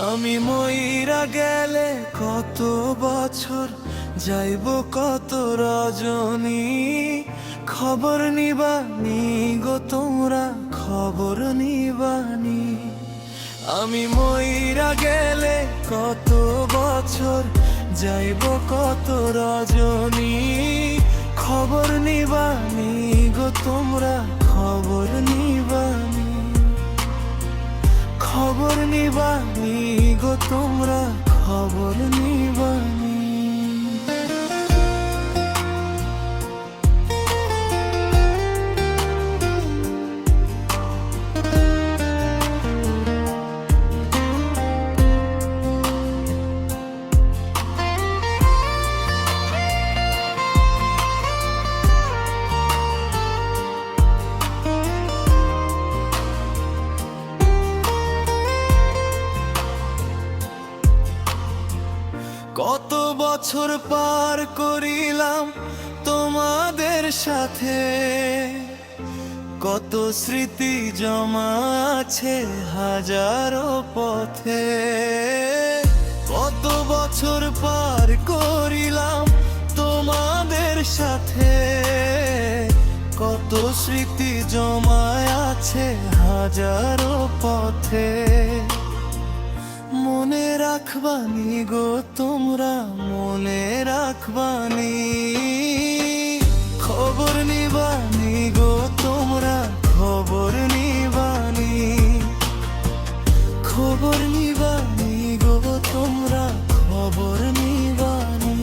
আমি মইরা গেলে কত বছর যাইব কত রজনী, খবর নিবানি গো তোমরা খবর নিবানি। আমি মইরা গেলে কত বছর যাইব কত রজনী, খবর নিবানি গো তোমরা খবর নিবানি। খবর নিবানি গো তোমরা খবর নিবানি। কত বছর পার করিলাম তোমাদের সাথে, কত স্মৃতি জমা আছে হাজারো পথে। কত বছর পার করিলাম তোমাদের সাথে, কত স্মৃতি জমা আছে হাজারো পথে। মনে রাখবানি গো তোমরা মনে রাখবানি, খবর নিবানি গো তোমরা খবর নিবানি। খবর নিবানি গো তোমরা খবর নিবানি।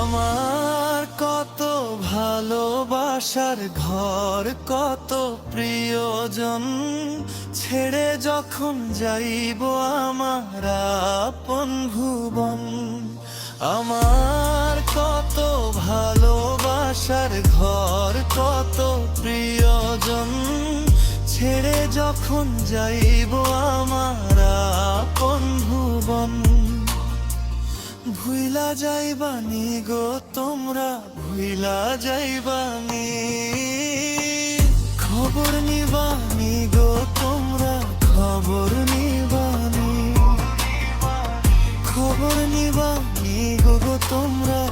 আমার কত ভালোবাসার ঘর কত প্রিয়জন, ছেড়ে যখন যাইব আমার আপন ভুবন। আমার কত ভালোবাসার ঘর কত প্রিয়জন, ছেড়ে যখন যাইব আমার আপন ভুবন। ভুইলা যাইবানি গো তোমরা ভুইলা যাইবানি, খবর নিবানি গো তোমরা খবর নিবানি। খবর নিবানি গো তোমরা